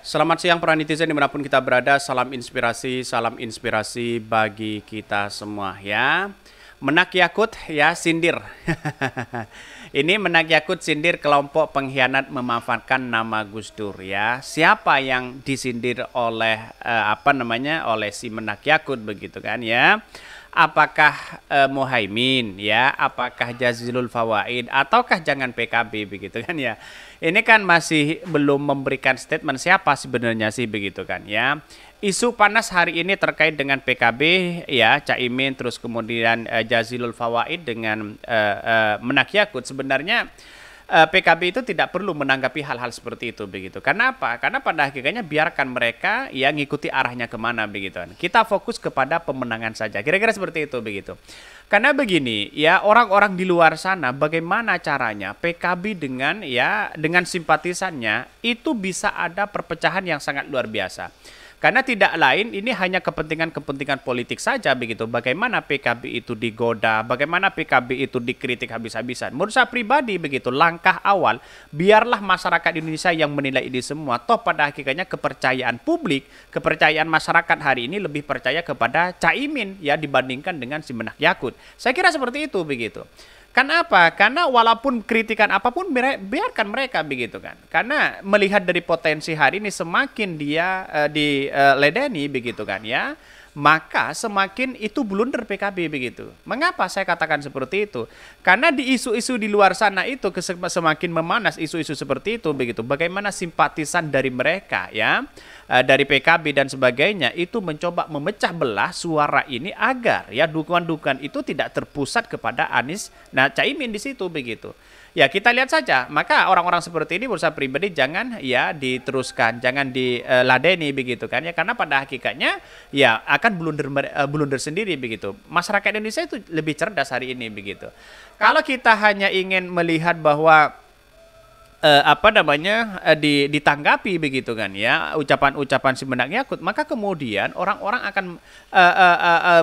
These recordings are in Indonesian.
Selamat siang para netizen dimanapun kita berada, salam inspirasi bagi kita semua ya. Menak Yakut ya sindir. Ini Menak Yakut sindir kelompok pengkhianat memanfaatkan nama Gus Dur ya. Siapa yang disindir oleh oleh si Menak Yakut begitu kan ya? Apakah Muhaimin ya, apakah Jazilul Fawaid, ataukah jangan PKB begitu kan ya. Ini kan masih belum memberikan statement siapa sebenarnya sih begitu kan ya. Isu panas hari ini terkait dengan PKB ya, Caimin terus kemudian Jazilul Fawaid dengan Menak Yakut. Sebenarnya PKB itu tidak perlu menanggapi hal-hal seperti itu begitu. Karena apa? Karena pada akhirnya biarkan mereka yang ngikuti arahnya kemana begitu. Kita fokus kepada pemenangan saja. Kira-kira seperti itu begitu. Karena begini, ya orang-orang di luar sana bagaimana caranya PKB dengan simpatisannya itu bisa ada perpecahan yang sangat luar biasa. Karena tidak lain ini hanya kepentingan-kepentingan politik saja begitu. Bagaimana PKB itu digoda, bagaimana PKB itu dikritik habis-habisan. Menurut saya pribadi begitu, langkah awal biarlah masyarakat Indonesia yang menilai ini semua. Toh pada akhirnya kepercayaan publik, kepercayaan masyarakat hari ini lebih percaya kepada Caimin ya dibandingkan dengan si Menak Yakut. Saya kira seperti itu begitu. Karena apa? Karena walaupun kritikan apapun biarkan mereka begitu kan. Karena melihat dari potensi hari ini semakin dia diledeni begitu kan ya, maka semakin itu blunder PKB begitu. Mengapa saya katakan seperti itu? Karena di isu-isu di luar sana itu semakin memanas isu-isu seperti itu begitu. Bagaimana simpatisan dari mereka ya, dari PKB dan sebagainya itu mencoba memecah belah suara ini agar ya dukungan-dukungan itu tidak terpusat kepada Anies, nah Caimin di situ begitu. Ya kita lihat saja, maka orang-orang seperti ini menurut saya pribadi jangan ya diteruskan, jangan diladeni begitu kan ya, karena pada hakikatnya ya akan blunder sendiri begitu. Masyarakat Indonesia itu lebih cerdas hari ini begitu. Kalau kita hanya ingin melihat bahwa ditanggapi begitu kan ya ucapan-ucapan si Menak Yakut, maka kemudian orang-orang akan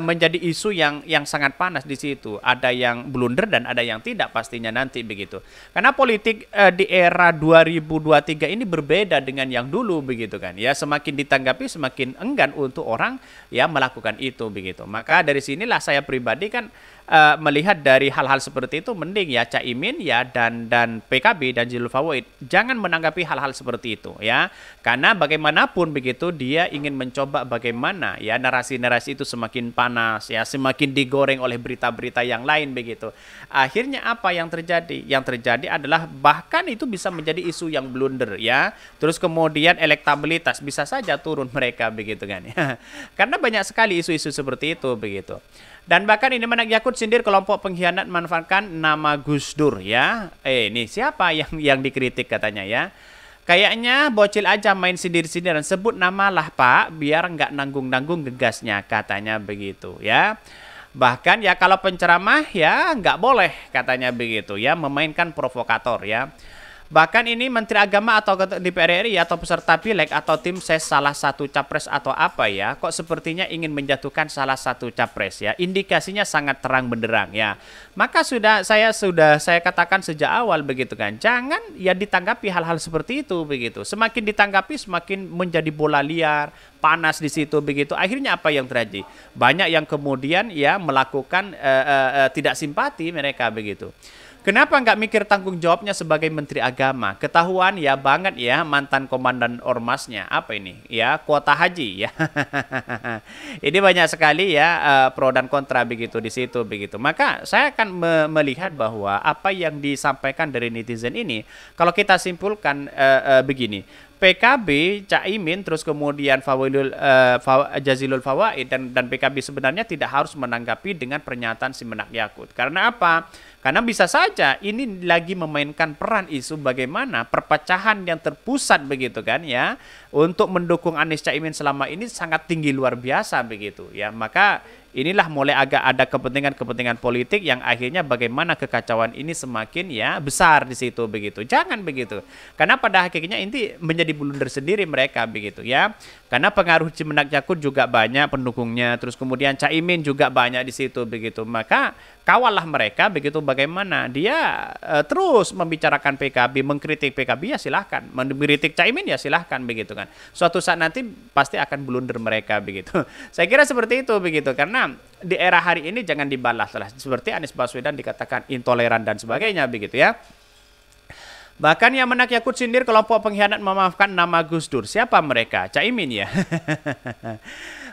menjadi isu yang sangat panas di situ. Ada yang blunder dan ada yang tidak pastinya nanti begitu. Karena politik di era 2023 ini berbeda dengan yang dulu begitu kan ya. Semakin ditanggapi semakin enggan untuk orang ya melakukan itu begitu. Maka dari sinilah saya pribadi kan melihat dari hal-hal seperti itu mending ya Caimin ya dan PKB dan Jazilul Fawaid jangan menanggapi hal-hal seperti itu ya, karena bagaimanapun begitu dia ingin mencoba bagaimana ya narasi-narasi itu semakin panas ya, semakin digoreng oleh berita-berita yang lain begitu. Akhirnya apa yang terjadi? Yang terjadi adalah bahkan itu bisa menjadi isu yang blunder ya, terus kemudian elektabilitas bisa saja turun mereka begitu kan ya. Karena banyak sekali isu-isu seperti itu begitu. Dan bahkan ini Menak Yakut sindir kelompok pengkhianat manfaatkan nama Gus Dur ya. Ini siapa yang dikritik katanya ya. Kayaknya bocil aja main sindir-sindiran, sebut nama lah Pak biar nggak nanggung-nanggung gegasnya katanya begitu ya. Bahkan ya kalau penceramah ya nggak boleh katanya begitu ya, memainkan provokator ya. Bahkan ini Menteri Agama atau DPR RI atau peserta pileg atau tim ses salah satu capres atau apa ya, kok sepertinya ingin menjatuhkan salah satu capres ya. Indikasinya sangat terang benderang ya. Maka saya katakan sejak awal begitu kan. Jangan ya ditanggapi hal-hal seperti itu begitu. Semakin ditanggapi semakin menjadi bola liar, panas di situ begitu. Akhirnya apa yang terjadi? Banyak yang kemudian ya melakukan tidak simpati mereka begitu. Kenapa nggak mikir tanggung jawabnya sebagai Menteri Agama? Ketahuan ya banget ya mantan komandan ormasnya. Apa ini? Ya kuota haji ya. Ini banyak sekali ya pro dan kontra begitu di situ begitu. Maka saya akan melihat bahwa apa yang disampaikan dari netizen ini, kalau kita simpulkan begini. PKB, Caimin, terus kemudian Jazilul Fawaid dan PKB sebenarnya tidak harus menanggapi dengan pernyataan si Menak Yakut. Karena apa? Karena bisa saja ini lagi memainkan peran isu bagaimana perpecahan yang terpusat begitu kan ya untuk mendukung Anies Caimin selama ini sangat tinggi luar biasa begitu ya. Maka inilah mulai agak ada kepentingan-kepentingan politik yang akhirnya bagaimana kekacauan ini semakin ya besar di situ begitu. Jangan begitu. Karena pada hakikatnya ini menjadi blunder sendiri mereka begitu ya. Karena pengaruh Cimenak Yakut juga banyak pendukungnya, terus kemudian Caimin juga banyak di situ begitu. Maka kawallah mereka begitu, bagaimana dia terus membicarakan PKB, mengkritik PKB ya silahkan, mengkritik Caimin ya silahkan begitu kan. Suatu saat nanti pasti akan blunder mereka begitu. Saya kira seperti itu begitu, karena di era hari ini jangan dibalas lah seperti Anies Baswedan dikatakan intoleran dan sebagainya begitu ya. Bahkan yang Menak Yakut sindir kelompok pengkhianat memaafkan nama Gus Dur. Siapa mereka? Caimin ya.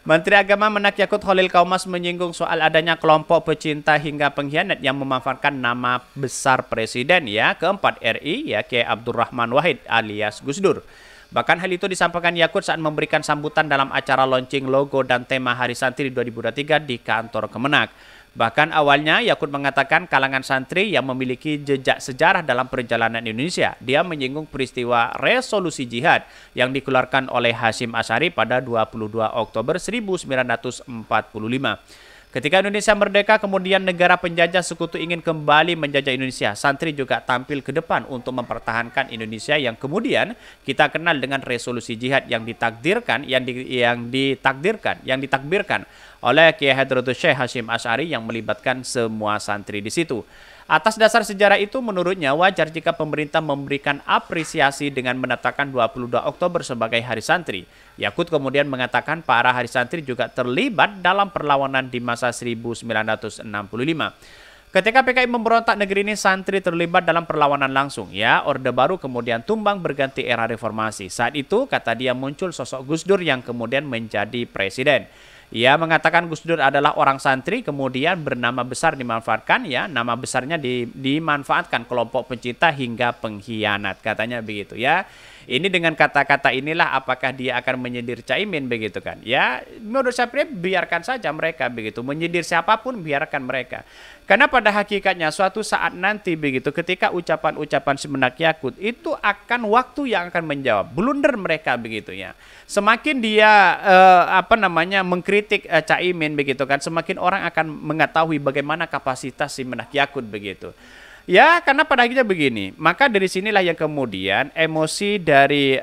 Menteri Agama Menak Yakut Khalil Kaumas menyinggung soal adanya kelompok pecinta hingga pengkhianat yang memanfaatkan nama besar Presiden ya keempat RI ya Kiai Abdurrahman Wahid alias Gus Dur. Bahkan hal itu disampaikan Yakut saat memberikan sambutan dalam acara launching logo dan tema Hari Santri 2023 di kantor Kemenak. Bahkan awalnya Yakut mengatakan kalangan santri yang memiliki jejak sejarah dalam perjalanan Indonesia. Dia menyinggung peristiwa resolusi jihad yang dikeluarkan oleh Hasyim Asy'ari pada 22 Oktober 1945. Ketika Indonesia merdeka, kemudian negara penjajah sekutu ingin kembali menjajah Indonesia. Santri juga tampil ke depan untuk mempertahankan Indonesia yang kemudian kita kenal dengan resolusi jihad yang ditakdirkan oleh Kiai Hadratus Syekh Hasyim Asy'ari yang melibatkan semua santri di situ. Atas dasar sejarah itu, menurutnya wajar jika pemerintah memberikan apresiasi dengan menetapkan 22 Oktober sebagai Hari Santri. Yakut kemudian mengatakan para Hari Santri juga terlibat dalam perlawanan di masa 1965. Ketika PKI memberontak negeri ini, santri terlibat dalam perlawanan langsung. Ya, Orde Baru kemudian tumbang berganti era reformasi. Saat itu, kata dia, muncul sosok Gus Dur yang kemudian menjadi presiden. Ia mengatakan Gus Dur adalah orang santri, kemudian bernama besar dimanfaatkan, ya, nama besarnya dimanfaatkan kelompok pencinta hingga pengkhianat, katanya begitu ya. Ini dengan kata-kata inilah apakah dia akan menyindir Caimin begitu kan? Ya, menurut saya biarkan saja mereka begitu, menyindir siapapun biarkan mereka. Karena pada hakikatnya suatu saat nanti begitu ketika ucapan-ucapan Menak Yakut itu akan waktu yang akan menjawab blunder mereka begitu ya. Semakin dia mengkritik Caimin begitu kan, semakin orang akan mengetahui bagaimana kapasitas Menak Yakut begitu. Ya, karena pada akhirnya begini, maka dari sinilah yang kemudian emosi dari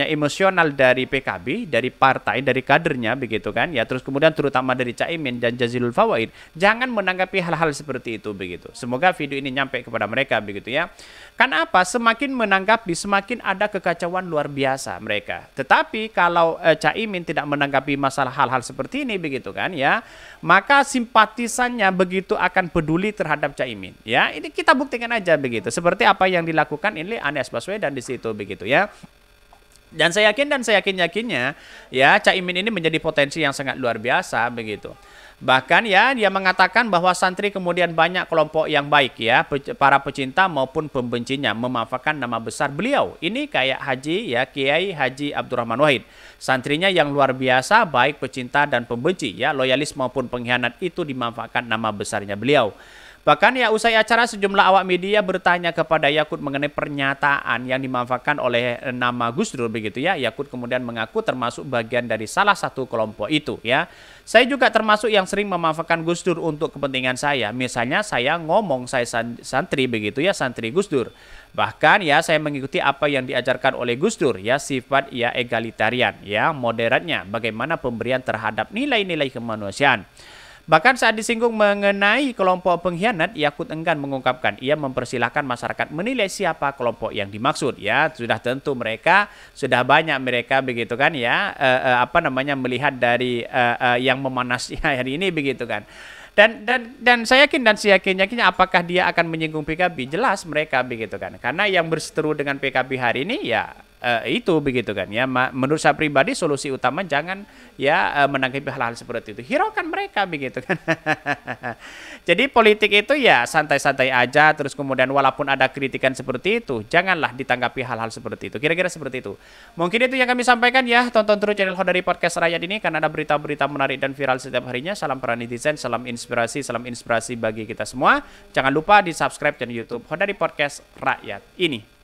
emosional dari PKB, dari partai, dari kadernya begitu kan, ya terus kemudian terutama dari Caimin dan Jazilul Fawait, jangan menanggapi hal-hal seperti itu begitu. Semoga video ini nyampe kepada mereka begitu ya. Karena apa? Semakin menanggapi, semakin ada kekacauan luar biasa mereka. Tetapi kalau Caimin tidak menanggapi masalah hal-hal seperti ini begitu kan, ya, maka simpatisannya begitu akan peduli terhadap Caimin. Ya, ini kita buktikan aja begitu. Seperti apa yang dilakukan ini Anies Baswedan di situ begitu ya. Dan saya yakinnya ya Caimin ini menjadi potensi yang sangat luar biasa begitu. Bahkan ya dia mengatakan bahwa santri kemudian banyak kelompok yang baik ya, para pecinta maupun pembencinya memanfaatkan nama besar beliau. Ini kayak Haji ya, Kiai Haji Abdurrahman Wahid. Santrinya yang luar biasa baik pecinta dan pembenci ya, loyalis maupun pengkhianat itu dimanfaatkan nama besarnya beliau. Bahkan ya usai acara sejumlah awak media bertanya kepada Yakut mengenai pernyataan yang dimanfaatkan oleh nama Gus Dur begitu ya. Yakut kemudian mengaku termasuk bagian dari salah satu kelompok itu ya. Saya juga termasuk yang sering memanfaatkan Gus Dur untuk kepentingan saya. Misalnya saya ngomong saya santri begitu ya, santri Gus Dur. Bahkan ya saya mengikuti apa yang diajarkan oleh Gus Dur ya, sifat ya egalitarian ya, moderatnya, bagaimana pemberian terhadap nilai-nilai kemanusiaan. Bahkan saat disinggung mengenai kelompok pengkhianat, Yakut enggan mengungkapkan. Ia mempersilahkan masyarakat menilai siapa kelompok yang dimaksud. Ya, sudah tentu mereka, sudah banyak mereka begitu kan ya, melihat dari yang memanas hari ini begitu kan. Dan saya yakin apakah dia akan menyinggung PKB? Jelas mereka begitu kan. Karena yang berseteru dengan PKB hari ini ya itu begitu kan ya. Menurut saya pribadi solusi utama jangan ya menanggapi hal-hal seperti itu. Hiraukan mereka begitu kan. Jadi politik itu ya santai-santai aja, terus kemudian walaupun ada kritikan seperti itu, janganlah ditanggapi hal-hal seperti itu. Kira-kira seperti itu. Mungkin itu yang kami sampaikan ya. Tonton terus channel Hodari Podcast Rakyat ini karena ada berita-berita menarik dan viral setiap harinya. Salam para netizen, salam inspirasi bagi kita semua. Jangan lupa di-subscribe channel YouTube Hodari Podcast Rakyat ini.